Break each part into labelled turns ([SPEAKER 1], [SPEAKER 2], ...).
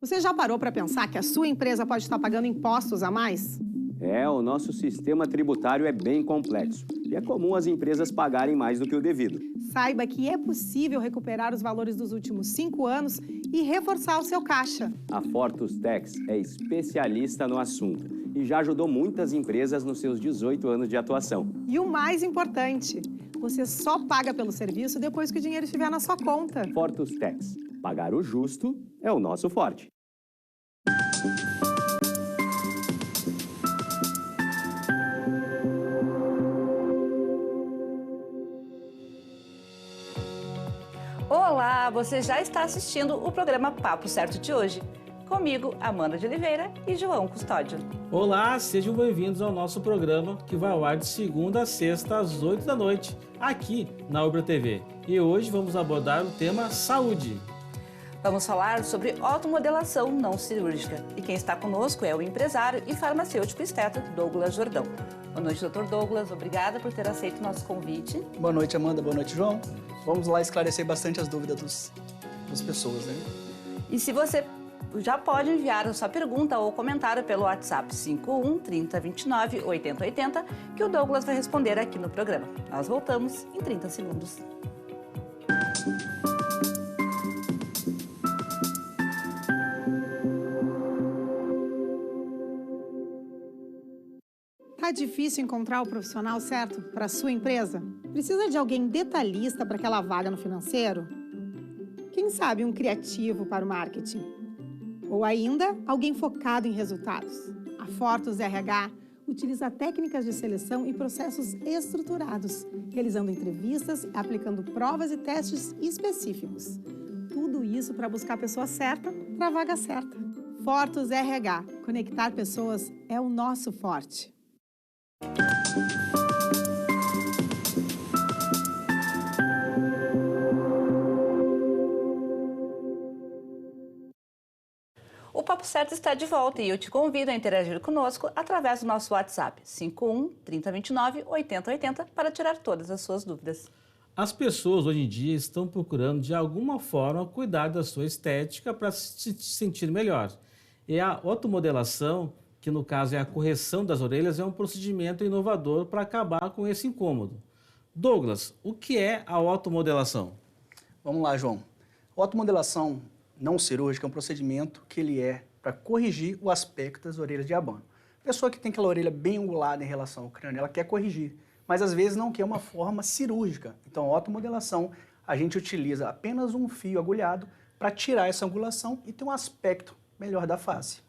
[SPEAKER 1] Você já parou para pensar que a sua empresa pode estar pagando impostos a mais?
[SPEAKER 2] O nosso sistema tributário é bem complexo e é comum as empresas pagarem mais do que o devido.
[SPEAKER 1] Saiba que é possível recuperar os valores dos últimos 5 anos e reforçar o seu caixa.
[SPEAKER 2] A Fortus Tax é especialista no assunto e já ajudou muitas empresas nos seus 18 anos de atuação.
[SPEAKER 1] E o mais importante, você só paga pelo serviço depois que o dinheiro estiver na sua conta.
[SPEAKER 2] Fortus Tax. Pagar o justo é o nosso forte.
[SPEAKER 3] Olá, você já está assistindo o programa Papo Certo de hoje. Comigo, Amanda de Oliveira e João Custódio.
[SPEAKER 4] Olá, sejam bem-vindos ao nosso programa que vai ao ar de segunda a sexta às 8 da noite, aqui na Ubra TV. E hoje vamos abordar o tema saúde.
[SPEAKER 3] Vamos falar sobre otomodelação não cirúrgica. E quem está conosco é o empresário e farmacêutico esteta Douglas Jordão. Boa noite, doutor Douglas. Obrigada por ter aceito o nosso convite.
[SPEAKER 5] Boa noite, Amanda. Boa noite, João. Vamos lá esclarecer bastante as dúvidas das pessoas, né?
[SPEAKER 3] E se você já pode enviar a sua pergunta ou comentário pelo WhatsApp 51 30 29 80 80, que o Douglas vai responder aqui no programa. Nós voltamos em 30 segundos.
[SPEAKER 1] Tá difícil encontrar o profissional certo para a sua empresa? Precisa de alguém detalhista para aquela vaga no financeiro? Quem sabe um criativo para o marketing? Ou ainda, alguém focado em resultados? A Fortus RH utiliza técnicas de seleção e processos estruturados, realizando entrevistas, aplicando provas e testes específicos. Tudo isso para buscar a pessoa certa para a vaga certa. Fortus RH. Conectar pessoas é o nosso forte.
[SPEAKER 3] O Papo Certo está de volta e eu te convido a interagir conosco através do nosso WhatsApp 51 30 29 80 80 para tirar todas as suas dúvidas.
[SPEAKER 4] As pessoas hoje em dia estão procurando de alguma forma cuidar da sua estética para se sentir melhor. E a otomodelação, que no caso é a correção das orelhas, é um procedimento inovador para acabar com esse incômodo. Douglas, o que é a otomodelação?
[SPEAKER 5] Vamos lá, João. A otomodelação não cirúrgica é um procedimento que ele é para corrigir o aspecto das orelhas de abano. Pessoa que tem aquela orelha bem angulada em relação ao crânio, ela quer corrigir, mas às vezes não quer uma forma cirúrgica. Então, a otomodelação, a gente utiliza apenas um fio agulhado para tirar essa angulação e ter um aspecto melhor da face.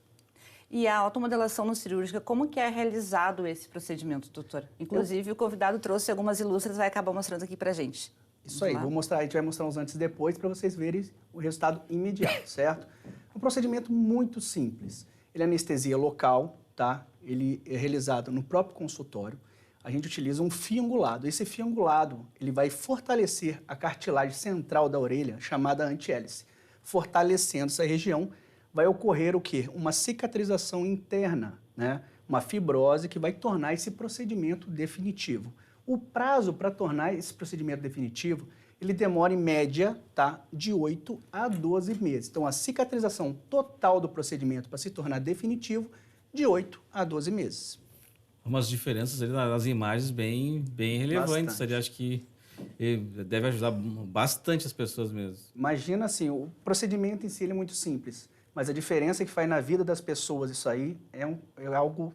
[SPEAKER 3] E a otomodelação não cirúrgica, como que é realizado esse procedimento, doutor? Inclusive, o convidado trouxe algumas ilustras, vai acabar mostrando aqui pra gente.
[SPEAKER 5] Isso aí, a gente vai mostrar uns antes e depois para vocês verem o resultado imediato, certo? Um procedimento muito simples. Ele é anestesia local, tá? Ele é realizado no próprio consultório. A gente utiliza um fio angulado. Esse fio angulado, ele vai fortalecer a cartilagem central da orelha, chamada antihélice. Fortalecendo essa região, vai ocorrer o quê? Uma cicatrização interna, né? Uma fibrose que vai tornar esse procedimento definitivo. O prazo para tornar esse procedimento definitivo, ele demora em média, tá, de 8 a 12 meses. Então, a cicatrização total do procedimento para se tornar definitivo, de 8 a 12 meses.
[SPEAKER 4] Umas diferenças ali nas imagens bem relevantes. Ali, acho que deve ajudar bastante as pessoas mesmo.
[SPEAKER 5] Imagina assim, o procedimento em si ele é muito simples, mas a diferença que faz na vida das pessoas isso aí é algo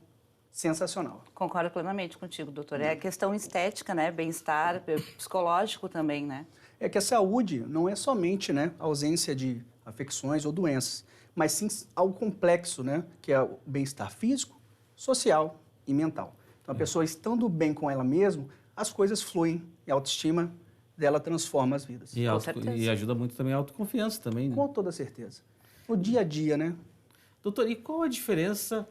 [SPEAKER 5] sensacional.
[SPEAKER 3] Concordo plenamente contigo, doutor. É a questão estética, né? Bem-estar, psicológico também, né?
[SPEAKER 5] É que a saúde não é somente, né, a ausência de afecções ou doenças, mas sim algo complexo, né, que é o bem-estar físico, social e mental. Então, a pessoa estando bem com ela mesma, as coisas fluem e a autoestima dela transforma as vidas.
[SPEAKER 4] E ajuda muito também a autoconfiança também, né?
[SPEAKER 5] Com toda certeza. No dia a dia, né?
[SPEAKER 4] Doutor, e qual a diferença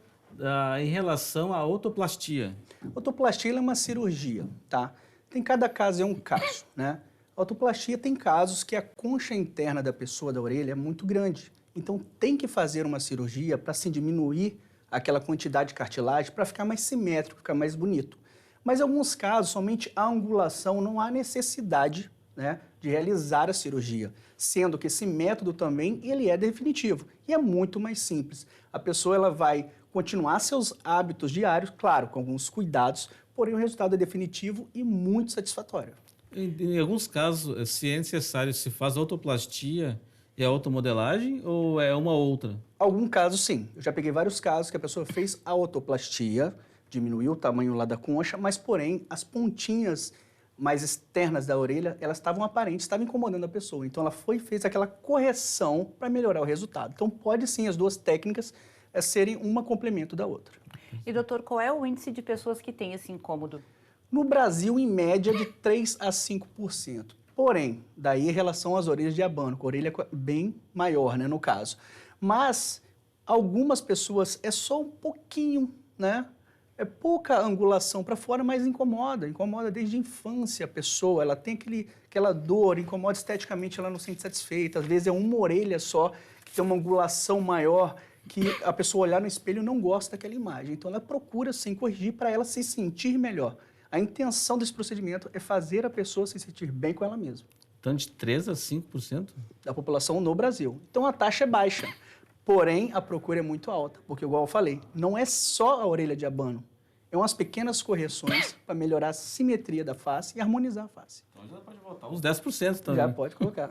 [SPEAKER 4] em relação à otoplastia?
[SPEAKER 5] Otoplastia é uma cirurgia, tá? Tem cada caso é um caso, né? A otoplastia tem casos que a concha interna da pessoa, da orelha, é muito grande. Então, tem que fazer uma cirurgia para se diminuir aquela quantidade de cartilagem para ficar mais simétrico, ficar mais bonito. Mas em alguns casos, somente a angulação, não há necessidade né, de realizar a cirurgia, sendo que esse método também ele é definitivo e é muito mais simples. A pessoa ela vai continuar seus hábitos diários, claro, com alguns cuidados, porém o resultado é definitivo e muito satisfatório.
[SPEAKER 4] Em alguns casos, se é necessário, se faz autoplastia e a automodelagem ou é uma ou outra?
[SPEAKER 5] Algum caso, sim. Eu já peguei vários casos que a pessoa fez a autoplastia, diminuiu o tamanho lá da concha, mas, porém, as pontinhas mais externas da orelha, elas estavam aparentes, estavam incomodando a pessoa. Então, ela foi e fez aquela correção para melhorar o resultado. Então, pode sim as duas técnicas serem uma complemento da outra.
[SPEAKER 3] E, doutor, qual é o índice de pessoas que têm esse incômodo?
[SPEAKER 5] No Brasil, em média, de 3 a 5%. Porém, daí em relação às orelhas de abano, com a orelha bem maior, né, no caso. Mas, algumas pessoas é só um pouquinho, né? É pouca angulação para fora, mas incomoda desde a infância a pessoa, ela tem aquela dor, incomoda esteticamente, ela não se sente satisfeita. Às vezes é uma orelha só, que tem uma angulação maior, que a pessoa olhar no espelho não gosta daquela imagem. Então, ela procura, sim, corrigir para ela se sentir melhor. A intenção desse procedimento é fazer a pessoa se sentir bem com ela mesma.
[SPEAKER 4] Então, de 3 a 5%?
[SPEAKER 5] Da população no Brasil. Então, a taxa é baixa, porém, a procura é muito alta, porque, igual eu falei, não é só a orelha de abano, é umas pequenas correções para melhorar a simetria da face e harmonizar a face.
[SPEAKER 4] Então, já pode voltar uns 10% também.
[SPEAKER 5] Já pode colocar.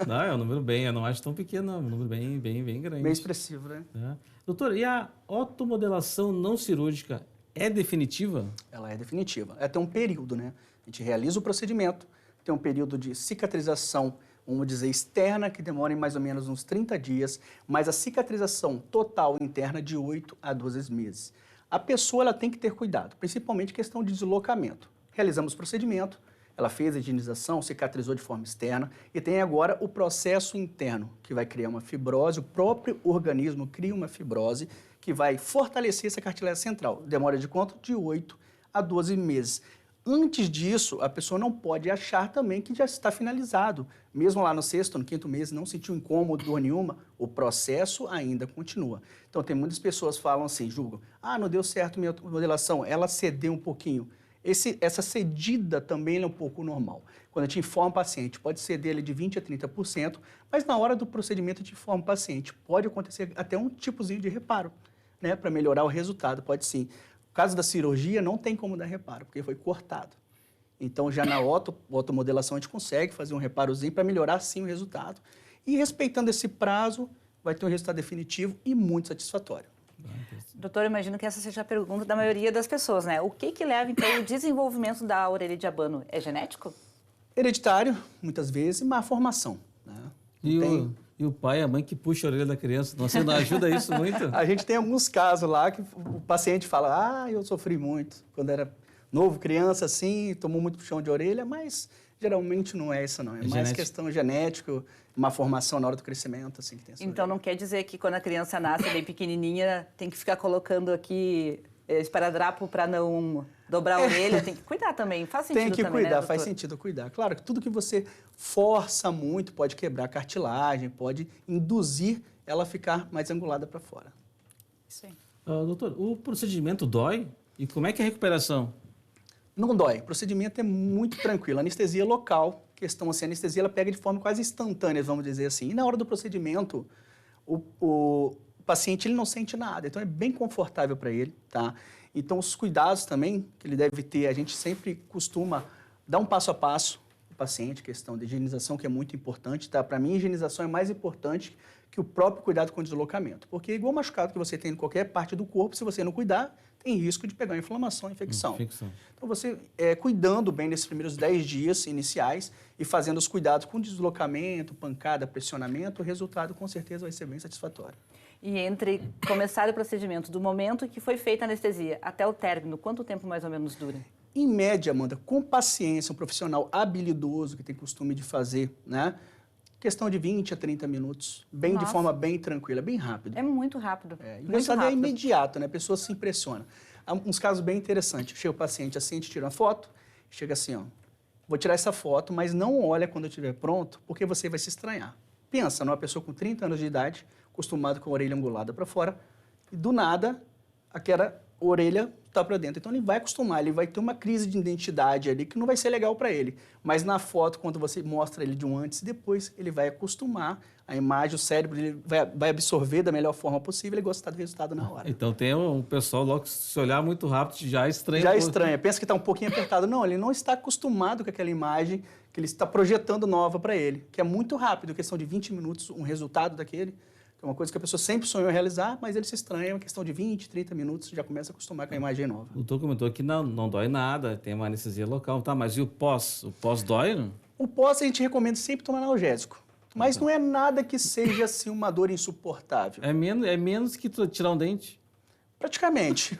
[SPEAKER 4] Não, é um número bem, eu não acho tão pequeno, não, é um número bem grande.
[SPEAKER 5] Bem expressivo, né?
[SPEAKER 4] É. Doutor, e a otomodelação não cirúrgica é definitiva?
[SPEAKER 5] Ela é definitiva. Ela tem um período, né? A gente realiza o procedimento, tem um período de cicatrização, vamos dizer, externa, que demora em mais ou menos uns 30 dias, mas a cicatrização total interna de 8 a 12 meses. A pessoa ela tem que ter cuidado, principalmente questão de deslocamento. Realizamos o procedimento, ela fez a higienização, cicatrizou de forma externa e tem agora o processo interno, que vai criar uma fibrose, o próprio organismo cria uma fibrose que vai fortalecer essa cartilagem central. Demora de quanto? De 8 a 12 meses. Antes disso, a pessoa não pode achar também que já está finalizado. Mesmo lá no 6º, no 5º mês, não sentiu incômodo, dor nenhuma, o processo ainda continua. Então, tem muitas pessoas que falam assim, julgam, não deu certo minha modelação, ela cedeu um pouquinho. Essa cedida também é um pouco normal. Quando a gente informa o paciente, pode ceder ele de 20% a 30%, mas na hora do procedimento a gente informa o paciente, pode acontecer até um tipozinho de reparo, né, para melhorar o resultado, pode sim. No caso da cirurgia, não tem como dar reparo, porque foi cortado. Então, já na otomodelação, a gente consegue fazer um reparozinho para melhorar, sim, o resultado. E respeitando esse prazo, vai ter um resultado definitivo e muito satisfatório.
[SPEAKER 3] Doutor, eu imagino que essa seja a pergunta da maioria das pessoas, né? O que leva, então, o desenvolvimento da orelha de abano? É genético?
[SPEAKER 5] Hereditário, muitas vezes, e má formação, né?
[SPEAKER 4] E o pai e a mãe que puxa a orelha da criança, você não ajuda isso muito?
[SPEAKER 5] A gente tem alguns casos lá que o paciente fala, eu sofri muito quando era novo, criança, assim, tomou muito puxão de orelha, mas geralmente não é isso, não. É mais questão genética, uma formação na hora do crescimento, assim, que tem essa
[SPEAKER 3] Então,
[SPEAKER 5] orelha.
[SPEAKER 3] não quer dizer que quando a criança nasce bem pequenininha, tem que ficar colocando aqui esparadrapo para não dobrar a orelha, tem que cuidar também, faz sentido
[SPEAKER 5] Tem que
[SPEAKER 3] também,
[SPEAKER 5] cuidar,
[SPEAKER 3] né,
[SPEAKER 5] faz sentido cuidar. Claro que tudo que você força muito pode quebrar a cartilagem, pode induzir ela a ficar mais angulada para fora.
[SPEAKER 3] Isso aí.
[SPEAKER 4] Doutor, o procedimento dói? E como é que é a recuperação?
[SPEAKER 5] Não dói, o procedimento é muito tranquilo, anestesia local, questão assim, a anestesia ela pega de forma quase instantânea, vamos dizer assim. E na hora do procedimento, o paciente ele não sente nada, então é bem confortável para ele, tá? Então, os cuidados também que ele deve ter, a gente sempre costuma dar um passo a passo o paciente, questão de higienização, que é muito importante, tá? Para mim, a higienização é mais importante que o próprio cuidado com o deslocamento, porque igual machucado que você tem em qualquer parte do corpo, se você não cuidar, tem risco de pegar inflamação, infecção. Então, você cuidando bem nesses primeiros 10 dias iniciais e fazendo os cuidados com deslocamento, pancada, pressionamento, o resultado com certeza vai ser bem satisfatório.
[SPEAKER 3] E entre começar o procedimento, do momento que foi feita a anestesia até o término, quanto tempo mais ou menos dura?
[SPEAKER 5] Em média, Amanda, com paciência, um profissional habilidoso que tem costume de fazer, né? Questão de 20 a 30 minutos, de forma bem tranquila, bem rápido.
[SPEAKER 3] É muito rápido.
[SPEAKER 5] E o resultado é imediato, né? A pessoa se impressiona. Há uns casos bem interessantes. Chega o paciente assim, a gente tira uma foto, chega assim, vou tirar essa foto, mas não olha quando eu estiver pronto, porque você vai se estranhar. Pensa numa pessoa com 30 anos de idade, acostumado com a orelha angulada para fora, e do nada, aquela orelha tá para dentro. Então ele vai acostumar, ele vai ter uma crise de identidade ali que não vai ser legal para ele. Mas na foto, quando você mostra ele de um antes e depois, ele vai acostumar a imagem, o cérebro ele vai absorver da melhor forma possível e gostar do resultado na hora.
[SPEAKER 4] Então tem um pessoal logo que se olhar muito rápido já estranha.
[SPEAKER 5] Já estranha, pensa que está um pouquinho apertado. Não, ele não está acostumado com aquela imagem que ele está projetando nova para ele, que é muito rápido, questão de 20 minutos, um resultado daquele. Que é uma coisa que a pessoa sempre sonhou realizar, mas ele se estranha, uma questão de 20, 30 minutos, já começa a acostumar com a imagem nova.
[SPEAKER 4] O doutor comentou que não dói nada, tem uma anestesia local, tá? Mas e o pós? O pós dói, não?
[SPEAKER 5] O pós a gente recomenda sempre tomar analgésico, mas não é nada que seja assim uma dor insuportável.
[SPEAKER 4] É menos que tirar um dente?
[SPEAKER 5] Praticamente.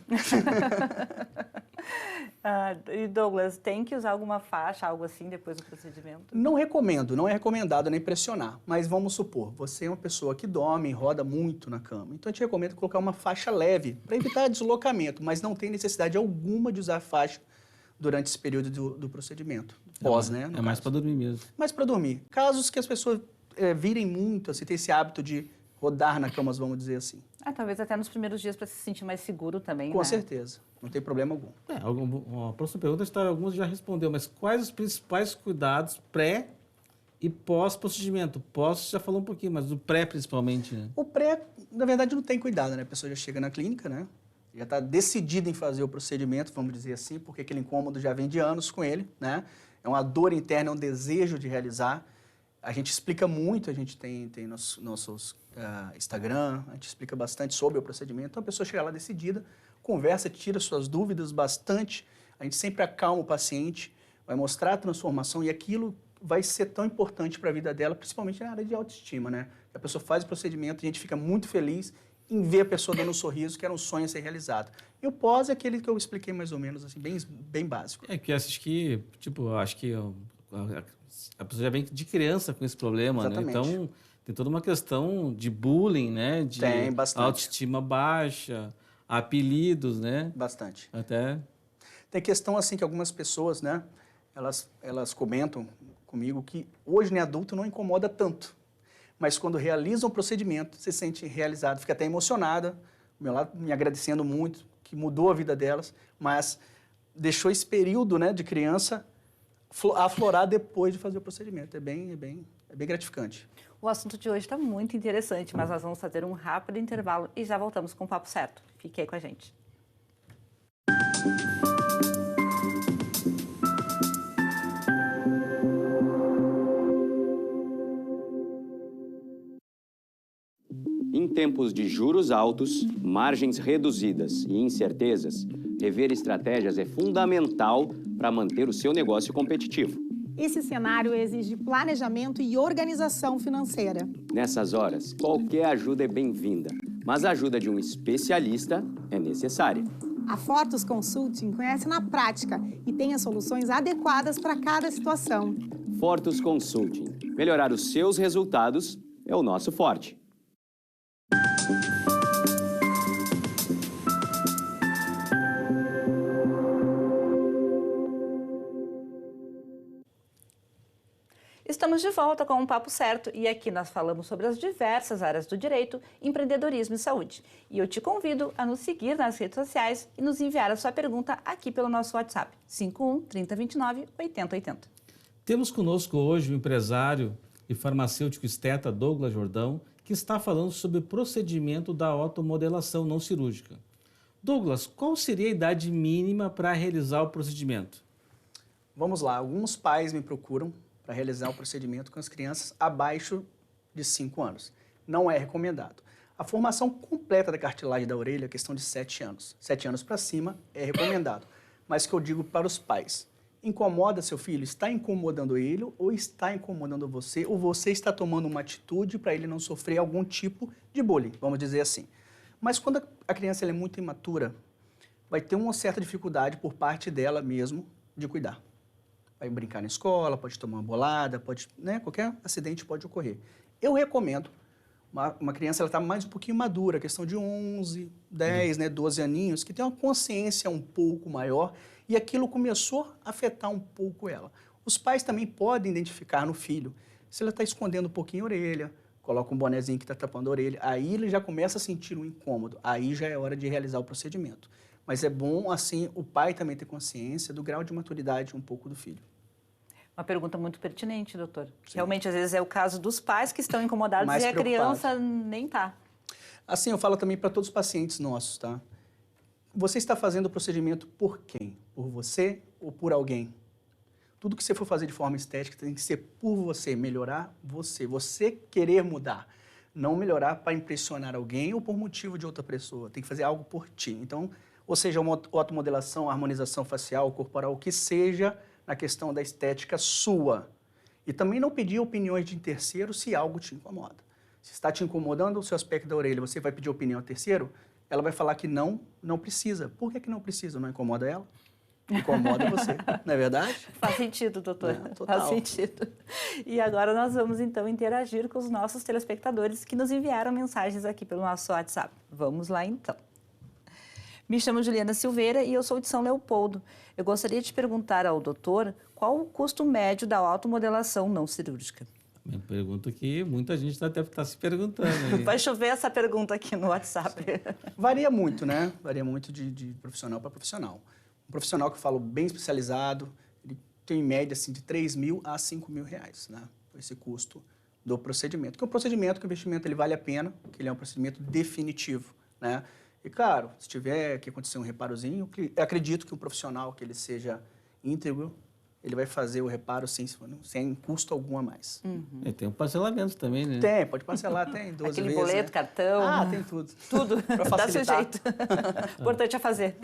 [SPEAKER 3] E Douglas, tem que usar alguma faixa, algo assim, depois do procedimento?
[SPEAKER 5] Não recomendo, não é recomendado nem pressionar, mas vamos supor, você é uma pessoa que dorme, roda muito na cama, então a gente recomenda colocar uma faixa leve para evitar deslocamento, mas não tem necessidade alguma de usar faixa durante esse período do procedimento, pós, né?
[SPEAKER 4] É mais para dormir mesmo.
[SPEAKER 5] Mais para dormir. Casos que as pessoas virem muito, assim, ter esse hábito de rodar na cama, vamos dizer assim.
[SPEAKER 3] Talvez até nos primeiros dias para se sentir mais seguro também,
[SPEAKER 5] Com
[SPEAKER 3] né?
[SPEAKER 5] certeza, não tem problema algum.
[SPEAKER 4] A próxima pergunta, alguns já respondeu, mas quais os principais cuidados pré e pós-procedimento? Pós já falou um pouquinho, mas do pré principalmente, né?
[SPEAKER 5] O pré, na verdade, não tem cuidado, né? A pessoa já chega na clínica, né? Já está decidida em fazer o procedimento, vamos dizer assim, porque aquele incômodo já vem de anos com ele, né? É uma dor interna, é um desejo de realizar. A gente explica muito, a gente tem nossos Instagram, a gente explica bastante sobre o procedimento. Então a pessoa chega lá decidida, conversa, tira suas dúvidas bastante. A gente sempre acalma o paciente, vai mostrar a transformação e aquilo vai ser tão importante para a vida dela, principalmente na área de autoestima, né? A pessoa faz o procedimento, a gente fica muito feliz em ver a pessoa dando um sorriso, que era um sonho a ser realizado. E o pós é aquele que eu expliquei mais ou menos, assim, bem básico.
[SPEAKER 4] Acho que a pessoa já vem de criança com esse problema,
[SPEAKER 5] Exatamente.
[SPEAKER 4] Né? Então, tem toda uma questão de bullying, né? De
[SPEAKER 5] Tem bastante.
[SPEAKER 4] autoestima baixa, apelidos, né?
[SPEAKER 5] Bastante.
[SPEAKER 4] Até...
[SPEAKER 5] Tem questão, assim, que algumas pessoas, né? Elas comentam comigo que hoje, né, adulto, não incomoda tanto. Mas quando realizam o procedimento, se sente realizado, fica até emocionada, do meu lado, me agradecendo muito, que mudou a vida delas, mas deixou esse período, né, de criança aflorar depois de fazer o procedimento. É bem gratificante.
[SPEAKER 3] O assunto de hoje está muito interessante, mas nós vamos fazer um rápido intervalo e já voltamos com o Papo Certo. Fique aí com a gente.
[SPEAKER 2] Em tempos de juros altos, margens reduzidas e incertezas, rever estratégias é fundamental para manter o seu negócio competitivo.
[SPEAKER 1] Esse cenário exige planejamento e organização financeira.
[SPEAKER 2] Nessas horas, qualquer ajuda é bem-vinda, mas a ajuda de um especialista é necessária.
[SPEAKER 1] A Fortus Consulting conhece na prática e tem as soluções adequadas para cada situação.
[SPEAKER 2] Fortus Consulting. Melhorar os seus resultados é o nosso forte.
[SPEAKER 3] Estamos de volta com o Papo Certo e aqui nós falamos sobre as diversas áreas do direito, empreendedorismo e saúde. E eu te convido a nos seguir nas redes sociais e nos enviar a sua pergunta aqui pelo nosso WhatsApp, 51 3029 8080.
[SPEAKER 4] Temos conosco hoje o empresário e farmacêutico esteta Douglas Jordão, que está falando sobre o procedimento da otomodelação não cirúrgica. Douglas, qual seria a idade mínima para realizar o procedimento?
[SPEAKER 5] Vamos lá, alguns pais me procuram para realizar o procedimento com as crianças abaixo de 5 anos. Não é recomendado. A formação completa da cartilagem da orelha é questão de 7 anos. 7 anos para cima é recomendado. Mas o que eu digo para os pais, incomoda seu filho? Está incomodando ele ou está incomodando você? Ou você está tomando uma atitude para ele não sofrer algum tipo de bullying, vamos dizer assim. Mas quando a criança é muito imatura, vai ter uma certa dificuldade por parte dela mesmo de cuidar. Vai brincar na escola, pode tomar uma bolada, qualquer acidente pode ocorrer. Eu recomendo, uma criança ela está mais um pouquinho madura, questão de 11, 10, 12 aninhos, que tem uma consciência um pouco maior e aquilo começou a afetar um pouco ela. Os pais também podem identificar no filho, se ela está escondendo um pouquinho a orelha, coloca um bonezinho que está tapando a orelha, aí ele já começa a sentir um incômodo, aí já é hora de realizar o procedimento. Mas é bom, assim, o pai também ter consciência do grau de maturidade um pouco do filho.
[SPEAKER 3] Uma pergunta muito pertinente, doutor.
[SPEAKER 5] Sim.
[SPEAKER 3] Realmente, às vezes, é o caso dos pais que estão incomodados
[SPEAKER 5] Mais
[SPEAKER 3] e a
[SPEAKER 5] preocupados.
[SPEAKER 3] criança nem está.
[SPEAKER 5] Assim, eu falo também para todos os pacientes nossos, tá? Você está fazendo o procedimento por quem? Por você ou por alguém? Tudo que você for fazer de forma estética tem que ser por você, melhorar você. Você querer mudar. Não melhorar para impressionar alguém ou por motivo de outra pessoa. Tem que fazer algo por ti. Então, ou seja, uma automodelação, harmonização facial, corporal, o que seja na questão da estética sua. E também não pedir opiniões de terceiro se algo te incomoda. Se está te incomodando o seu aspecto da orelha, você vai pedir opinião a terceiro, ela vai falar que não precisa. Por que não precisa? Não incomoda ela? Incomoda você, não é verdade?
[SPEAKER 3] Faz sentido, doutor.
[SPEAKER 5] Total.
[SPEAKER 3] Faz sentido. E agora nós vamos, então, interagir com os nossos telespectadores que nos enviaram mensagens aqui pelo nosso WhatsApp. Vamos lá, então. Me chamo Juliana Silveira e eu sou de São Leopoldo. Eu gostaria de perguntar ao doutor qual o custo médio da automodelação não cirúrgica.
[SPEAKER 4] Uma pergunta que muita gente deve estar se perguntando aí.
[SPEAKER 3] Vai chover essa pergunta aqui no WhatsApp.
[SPEAKER 5] Varia muito, né? Varia muito de profissional para profissional. Um profissional que eu falo bem especializado, ele tem em média assim, de 3 mil a 5 mil reais, né? Esse custo do procedimento. Que é um procedimento, que o investimento ele vale a pena, que ele é um procedimento definitivo, né? E claro, se tiver que acontecer um reparozinho, eu acredito que um profissional que ele seja íntegro, ele vai fazer o reparo sem custo algum a mais.
[SPEAKER 4] Tem um parcelamento também, né?
[SPEAKER 5] Tem, pode parcelar, tem 12
[SPEAKER 3] Aquele
[SPEAKER 5] vezes.
[SPEAKER 3] boleto,
[SPEAKER 5] né?
[SPEAKER 3] cartão.
[SPEAKER 5] Tem tudo.
[SPEAKER 3] Tudo.
[SPEAKER 5] Pra
[SPEAKER 3] Dá seu
[SPEAKER 5] facilitar.
[SPEAKER 3] jeito. O importante é fazer.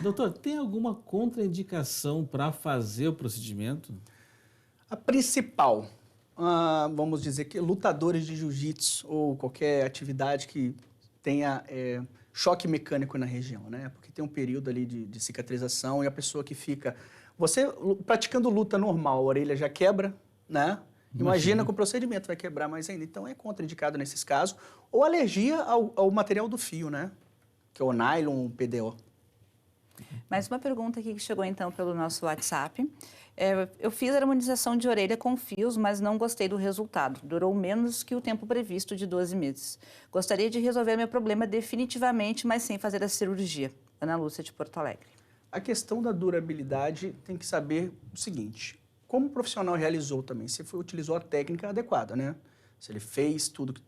[SPEAKER 4] Doutor, tem alguma contraindicação para fazer o procedimento?
[SPEAKER 5] A principal, vamos dizer que lutadores de jiu-jitsu ou qualquer atividade que tenha choque mecânico na região, né? Porque tem um período ali de cicatrização e a pessoa que fica... Você praticando luta normal, a orelha já quebra, né? Imagina que o procedimento vai quebrar mais ainda. Então é contraindicado nesses casos. Ou alergia ao material do fio, né? Que é o nylon, o PDO.
[SPEAKER 3] Mais uma pergunta aqui que chegou então pelo nosso WhatsApp. Eu fiz a harmonização de orelha com fios, mas não gostei do resultado. Durou menos que o tempo previsto de 12 meses. Gostaria de resolver meu problema definitivamente, mas sem fazer a cirurgia. Ana Lúcia, de Porto Alegre.
[SPEAKER 5] A questão da durabilidade tem que saber o seguinte, como o profissional realizou também, se utilizou a técnica adequada, né? Se ele fez tudo que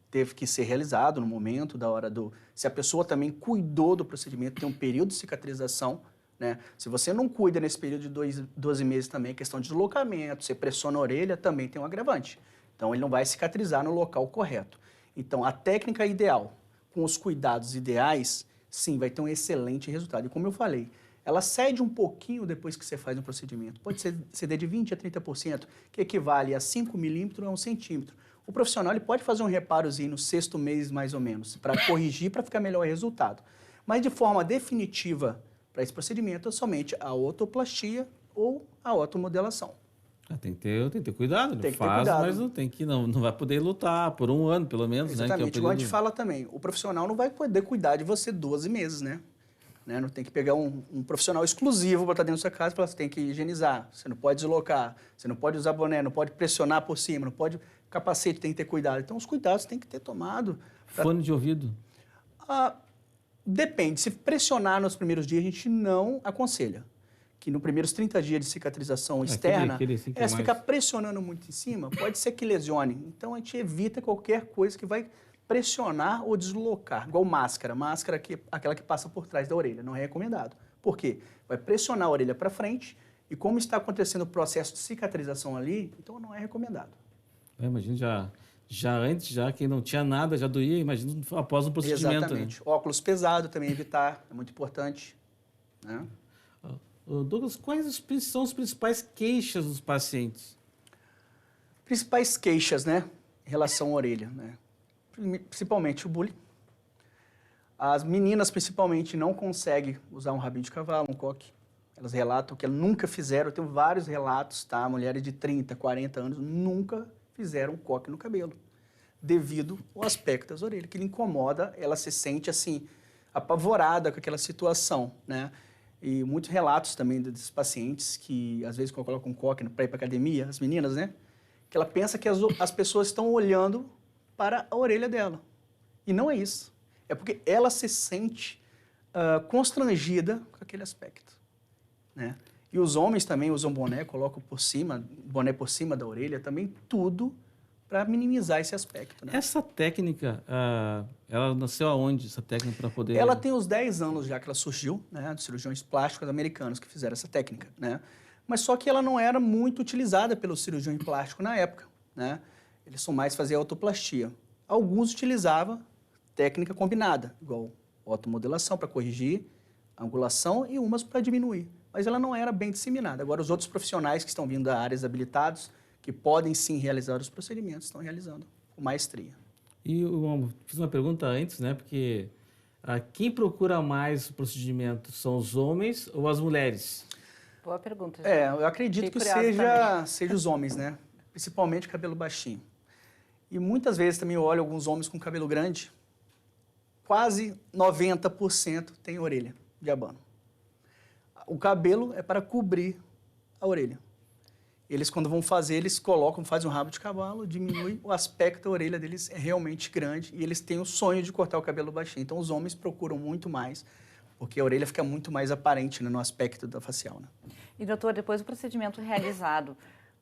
[SPEAKER 5] teve que ser realizado no momento, da hora do... Se a pessoa também cuidou do procedimento, tem um período de cicatrização, né? Se você não cuida nesse período de 12 meses também, questão de deslocamento, você pressiona a orelha, também tem um agravante. Então, ele não vai cicatrizar no local correto. Então, a técnica ideal, com os cuidados ideais, sim, vai ter um excelente resultado. E como eu falei, ela cede um pouquinho depois que você faz um procedimento. Pode ceder de 20% a 30%, que equivale a 5 milímetros a 1 centímetro. O profissional ele pode fazer um reparozinho no 6º mês, mais ou menos, para corrigir, para ficar melhor o resultado. Mas de forma definitiva, para esse procedimento, é somente a otoplastia ou a automodelação.
[SPEAKER 4] Tem que ter cuidado.
[SPEAKER 5] Tem que ter
[SPEAKER 4] faz,
[SPEAKER 5] cuidado.
[SPEAKER 4] mas não vai poder lutar por um ano, pelo menos.
[SPEAKER 5] Exatamente.
[SPEAKER 4] Né, que é o
[SPEAKER 5] Igual a gente
[SPEAKER 4] período...
[SPEAKER 5] fala também, o profissional não vai poder cuidar de você 12 meses, né? Não tem que pegar um profissional exclusivo para estar dentro da sua casa e falar, você tem que higienizar, você não pode deslocar, você não pode usar boné, não pode pressionar por cima, não pode... Capacete tem que ter cuidado. Então, os cuidados têm que ter tomado.
[SPEAKER 4] Fone de ouvido?
[SPEAKER 5] Depende. Se pressionar nos primeiros dias, a gente não aconselha. Que nos primeiros 30 dias de cicatrização externa,
[SPEAKER 4] aquele assim que
[SPEAKER 5] se ficar pressionando muito em cima, pode ser que lesione. Então, a gente evita qualquer coisa que vai pressionar ou deslocar. Igual máscara. Máscara, aquela que passa por trás da orelha. Não é recomendado. Por quê? Vai pressionar a orelha para frente e como está acontecendo o processo de cicatrização ali, então não é recomendado.
[SPEAKER 4] Imagina, já antes, quem não tinha nada, já doía, imagina após um procedimento.
[SPEAKER 5] Exatamente. Né? Óculos pesado também evitar, é muito importante. Né?
[SPEAKER 4] Douglas, quais são as principais queixas dos pacientes?
[SPEAKER 5] Principais queixas, né, em relação à orelha, né? Principalmente o bullying. As meninas, principalmente, não conseguem usar um rabinho de cavalo, um coque. Elas relatam que elas nunca fizeram, eu tenho vários relatos, tá? Mulheres de 30, 40 anos nunca fizeram um coque no cabelo, devido ao aspecto das orelhas, que lhe incomoda, ela se sente, assim, apavorada com aquela situação, né? E muitos relatos também desses pacientes que, às vezes, quando colocam um coque para ir para academia, as meninas, né? Que ela pensa que as pessoas estão olhando para a orelha dela. E não é isso. É porque ela se sente constrangida com aquele aspecto, né? E os homens também usam boné, colocam boné por cima da orelha, também tudo para minimizar esse aspecto, né?
[SPEAKER 4] Essa técnica, ela nasceu aonde, essa técnica para poder...
[SPEAKER 5] Ela tem uns 10 anos já que ela surgiu, né? Dos cirurgiões plásticos americanos que fizeram essa técnica, né? Mas só que ela não era muito utilizada pelo cirurgião plástico na época, né? Eles só mais faziam autoplastia. Alguns utilizavam técnica combinada, igual automodelação para corrigir a angulação e umas para diminuir. Mas ela não era bem disseminada. Agora, os outros profissionais que estão vindo da áreas habilitados, que podem sim realizar os procedimentos, estão realizando com maestria.
[SPEAKER 4] E eu fiz uma pergunta antes, né? Porque quem procura mais o procedimento são os homens ou as mulheres?
[SPEAKER 3] Boa pergunta.
[SPEAKER 5] Eu acredito que seja os homens, né? Principalmente cabelo baixinho. E muitas vezes também eu olho alguns homens com cabelo grande, quase 90% tem orelha de abano. O cabelo é para cobrir a orelha. Eles, quando vão fazer, eles fazem um rabo de cavalo, diminui o aspecto da orelha deles, é realmente grande, e eles têm o sonho de cortar o cabelo baixinho. Então, os homens procuram muito mais, porque a orelha fica muito mais aparente, né, no aspecto da facial, né?
[SPEAKER 3] E, doutor, depois do procedimento realizado,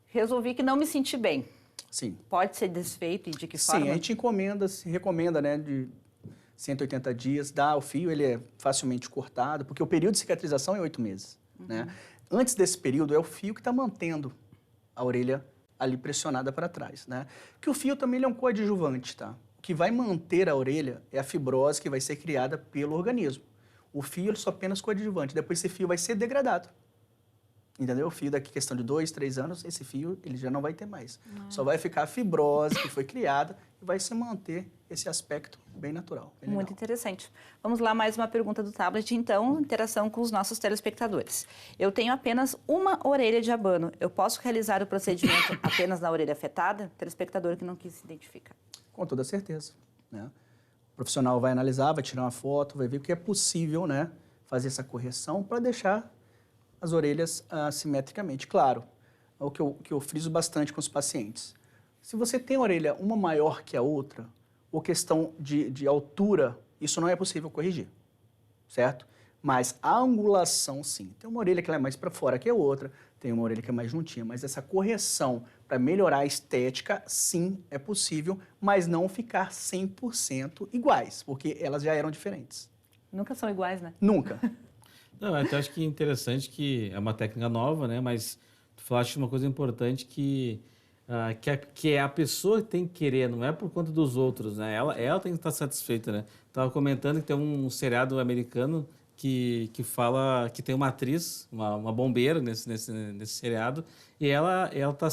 [SPEAKER 3] resolvi que não me senti bem.
[SPEAKER 5] Sim.
[SPEAKER 3] Pode ser desfeito e de que forma?
[SPEAKER 5] Sim, a gente recomenda, né, de 180 dias, o fio ele é facilmente cortado, porque o período de cicatrização é 8 meses, né? Antes desse período, é o fio que está mantendo a orelha ali pressionada para trás, né? Que o fio também ele é um coadjuvante, tá? O que vai manter a orelha é a fibrose que vai ser criada pelo organismo. O fio ele só apenas coadjuvante, depois esse fio vai ser degradado. Entendeu? O fio daqui, questão de 2, 3 anos, esse fio ele já não vai ter mais. Só vai ficar a fibrose que foi criada e vai se manter esse aspecto bem natural. Bem
[SPEAKER 3] Muito
[SPEAKER 5] legal.
[SPEAKER 3] interessante. Vamos lá, mais uma pergunta do tablet, então, interação com os nossos telespectadores. Eu tenho apenas uma orelha de abano. Eu posso realizar o procedimento apenas na orelha afetada? Telespectador que não quis se identificar.
[SPEAKER 5] Com toda certeza, né? O profissional vai analisar, vai tirar uma foto, vai ver o que é possível, né? Fazer essa correção para deixar as orelhas simetricamente. Claro, é o que eu friso bastante com os pacientes. Se você tem a orelha uma maior que a outra, ou questão de altura, isso não é possível corrigir, certo? Mas a angulação, sim. Tem uma orelha que ela é mais para fora que a outra, tem uma orelha que é mais juntinha, mas essa correção para melhorar a estética, sim, é possível, mas não ficar 100% iguais, porque elas já eram diferentes.
[SPEAKER 3] Nunca são iguais, né?
[SPEAKER 5] Nunca.
[SPEAKER 4] Não, eu acho que é interessante que é uma técnica nova, né? Mas tu falaste uma coisa importante que a pessoa tem que querer, não é por conta dos outros, né? Ela tem que estar satisfeita, né? Estava comentando que tem um seriado americano que fala que tem uma atriz, uma bombeira nesse seriado, e ela tá,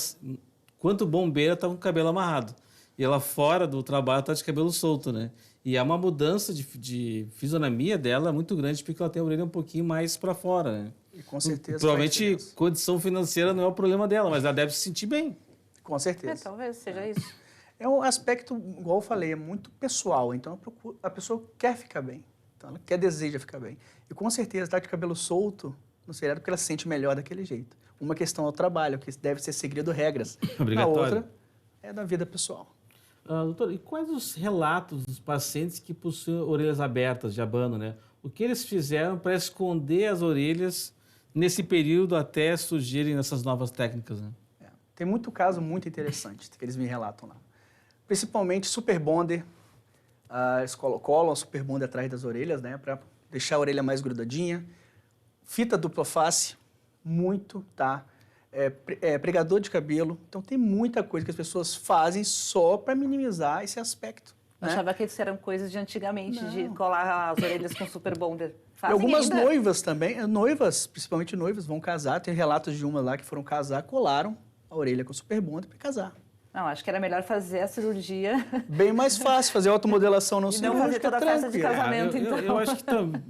[SPEAKER 4] quanto bombeira, tá com o cabelo amarrado. E ela fora do trabalho tá de cabelo solto, né? E é uma mudança de fisionomia dela muito grande, porque ela tem a orelha um pouquinho mais para fora, né?
[SPEAKER 5] E com certeza.
[SPEAKER 4] Provavelmente condição financeira não é o problema dela, mas ela deve se sentir bem.
[SPEAKER 5] Com certeza.
[SPEAKER 3] Talvez seja isso.
[SPEAKER 5] É um aspecto, igual eu falei, é muito pessoal. Então, a pessoa quer ficar bem. Então, ela deseja ficar bem. E com certeza, estar de cabelo solto no seriado porque ela se sente melhor daquele jeito. Uma questão é o trabalho, que deve ser seguido regras. A outra é da vida pessoal.
[SPEAKER 4] Doutor, e quais os relatos dos pacientes que possuem orelhas abertas de abano, né? O que eles fizeram para esconder as orelhas nesse período até surgirem essas novas técnicas, né?
[SPEAKER 5] Tem muito caso muito interessante que eles me relatam lá. Principalmente super bonder, eles colam a super bonder atrás das orelhas, né? Para deixar a orelha mais grudadinha. Fita dupla face, muito, tá? Pregador de cabelo. Então, tem muita coisa que as pessoas fazem só para minimizar esse aspecto.
[SPEAKER 3] Eu achava que isso eram coisas de antigamente, de colar as orelhas com super bonder.
[SPEAKER 5] E algumas noivas também, principalmente noivas, vão casar. Tem relatos de uma lá que foram casar, colaram a orelha com super bonder para casar.
[SPEAKER 3] Não, acho que era melhor fazer a cirurgia.
[SPEAKER 5] Bem mais fácil, fazer a automodelação não
[SPEAKER 3] cirúrgica. Não fazer toda a festa de casamento, então.
[SPEAKER 4] Eu acho que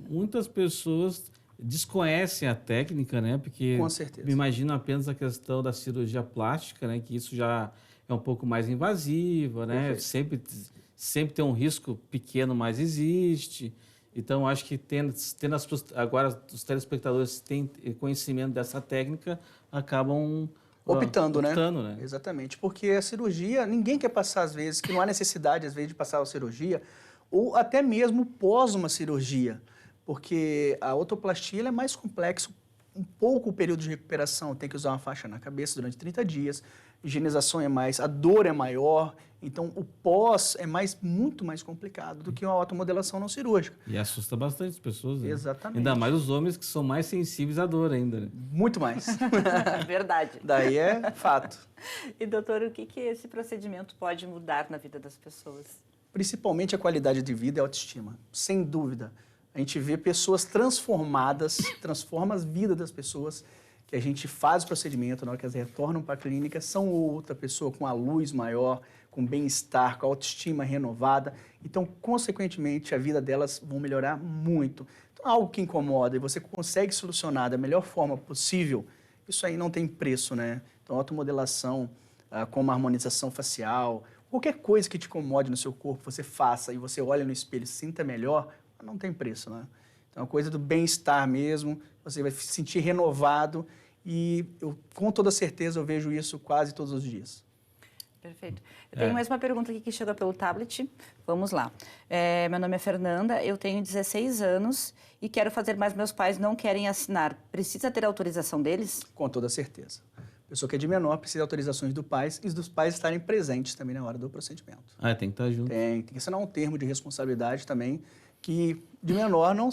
[SPEAKER 4] muitas pessoas desconhecem a técnica, né? Porque
[SPEAKER 5] com certeza.
[SPEAKER 4] Me imagino apenas a questão da cirurgia plástica, né? Que isso já é um pouco mais invasiva, né? Sempre tem um risco pequeno, mas existe. Então, acho que agora os telespectadores têm conhecimento dessa técnica, acabam
[SPEAKER 5] optando,
[SPEAKER 4] né?
[SPEAKER 5] Exatamente, porque a cirurgia, ninguém quer passar, às vezes, que não há necessidade, às vezes, de passar a cirurgia, ou até mesmo pós uma cirurgia. porque a otoplastia ela é mais complexo, um pouco o período de recuperação, tem que usar uma faixa na cabeça durante 30 dias, higienização é mais, a dor é maior, então o pós é muito mais complicado do que uma automodelação não cirúrgica.
[SPEAKER 4] E assusta bastante as pessoas, né?
[SPEAKER 5] Exatamente.
[SPEAKER 4] Ainda mais os homens que são mais sensíveis à dor ainda, né?
[SPEAKER 5] Muito mais.
[SPEAKER 3] Verdade.
[SPEAKER 5] Daí é fato.
[SPEAKER 3] E doutor, o que esse procedimento pode mudar na vida das pessoas?
[SPEAKER 5] Principalmente a qualidade de vida e a autoestima, sem dúvida. A gente vê pessoas transformadas, transforma as vidas das pessoas, que a gente faz o procedimento, na hora que elas retornam para a clínica, são outra pessoa com a luz maior, com bem-estar, com a autoestima renovada. Então, consequentemente, a vida delas vão melhorar muito. Então, algo que incomoda e você consegue solucionar da melhor forma possível, isso aí não tem preço, né? Então, a automodelação, como a harmonização facial, qualquer coisa que te incomode no seu corpo, você faça e você olha no espelho e se sinta melhor, não tem preço, né? Então, é uma coisa do bem-estar mesmo, você vai se sentir renovado e eu, com toda certeza, eu vejo isso quase todos os dias.
[SPEAKER 3] Perfeito. Eu tenho mais uma pergunta aqui que chega pelo tablet. Vamos lá. Meu nome é Fernanda, eu tenho 16 anos e quero fazer, mas meus pais não querem assinar. Precisa ter autorização deles?
[SPEAKER 5] Com toda certeza. A pessoa que é de menor precisa de autorizações do pai e dos pais estarem presentes também na hora do procedimento.
[SPEAKER 4] Ah, tem que estar junto.
[SPEAKER 5] Tem que assinar um termo de responsabilidade também, que de menor não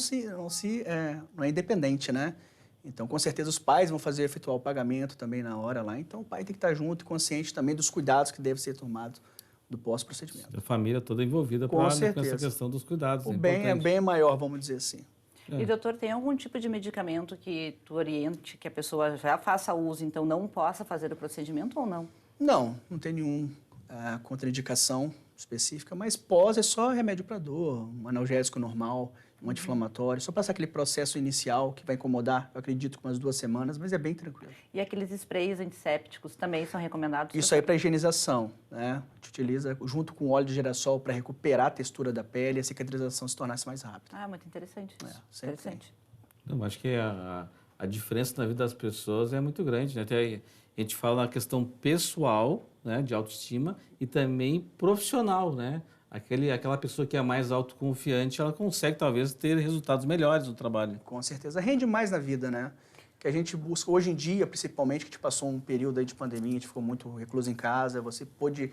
[SPEAKER 5] é independente, né? Então, com certeza, os pais vão efetuar o pagamento também na hora lá. Então, o pai tem que estar junto e consciente também dos cuidados que devem ser tomados do pós-procedimento.
[SPEAKER 4] A família toda envolvida
[SPEAKER 5] com
[SPEAKER 4] essa
[SPEAKER 5] certeza.
[SPEAKER 4] questão dos cuidados.
[SPEAKER 5] O bem é maior, vamos dizer assim.
[SPEAKER 3] E, doutor, tem algum tipo de medicamento que tu oriente que a pessoa já faça uso, então não possa fazer o procedimento ou não?
[SPEAKER 5] Não tem nenhum contraindicação específica, mas pós é só remédio para dor, um analgésico normal, um anti-inflamatório, só passar aquele processo inicial que vai incomodar, eu acredito, com umas 2 semanas, mas é bem tranquilo.
[SPEAKER 3] E aqueles sprays antissépticos também são recomendados?
[SPEAKER 5] Isso aí é para higienização, né? A gente utiliza junto com óleo de girassol para recuperar a textura da pele e a cicatrização se tornasse mais rápida.
[SPEAKER 3] Ah, muito interessante.
[SPEAKER 5] Interessante.
[SPEAKER 4] Não, acho que a diferença na vida das pessoas é muito grande, né? Até a gente fala na questão pessoal, né, de autoestima, e também profissional, né? Aquela pessoa que é mais autoconfiante, ela consegue talvez ter resultados melhores no trabalho.
[SPEAKER 5] Com certeza. Rende mais na vida, né? Que a gente busca, hoje em dia, principalmente, que a gente passou um período aí de pandemia, a gente ficou muito recluso em casa, você pôde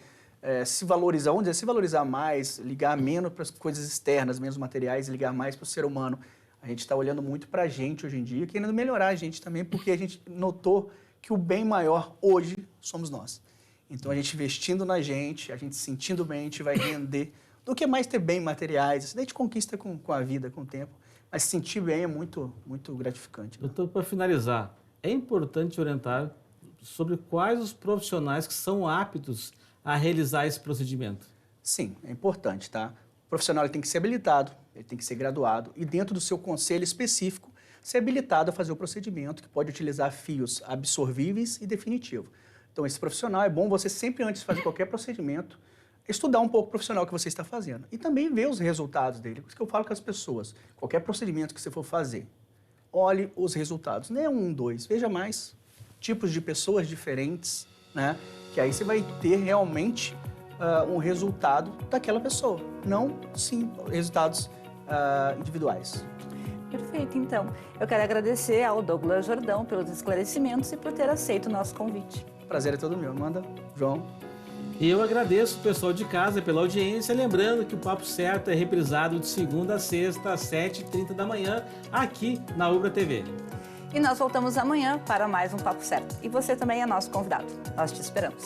[SPEAKER 5] se valorizar, vamos dizer, se valorizar mais, ligar menos para as coisas externas, menos materiais, ligar mais para o ser humano. A gente está olhando muito para a gente hoje em dia, querendo melhorar a gente também, porque a gente notou que o bem maior hoje somos nós. Então, a gente investindo na gente, a gente se sentindo bem, a gente vai render do que mais ter bem materiais. Isso daí a gente conquista com a vida, com o tempo. Mas se sentir bem é muito, muito gratificante. Né?
[SPEAKER 4] Doutor, para finalizar, é importante orientar sobre quais os profissionais que são aptos a realizar esse procedimento.
[SPEAKER 5] Sim, é importante, tá? O profissional ele tem que ser habilitado, ele tem que ser graduado e dentro do seu conselho específico, ser habilitado a fazer o procedimento, que pode utilizar fios absorvíveis e definitivos. Então, esse profissional, é bom você sempre, antes de fazer qualquer procedimento, estudar um pouco o profissional que você está fazendo. E também ver os resultados dele. Por isso que eu falo com as pessoas, qualquer procedimento que você for fazer, olhe os resultados. Não é 1, 2, veja mais tipos de pessoas diferentes, né? Que aí você vai ter realmente um resultado daquela pessoa. Não, sim, resultados individuais.
[SPEAKER 3] Perfeito, então. Eu quero agradecer ao Douglas Jordão pelos esclarecimentos e por ter aceito o nosso convite.
[SPEAKER 5] Prazer é todo meu. Amanda, João.
[SPEAKER 4] E eu agradeço o pessoal de casa pela audiência, lembrando que o Papo Certo é reprisado de segunda a sexta, às 7h30 da manhã, aqui na Ubra TV.
[SPEAKER 3] E nós voltamos amanhã para mais um Papo Certo. E você também é nosso convidado. Nós te esperamos.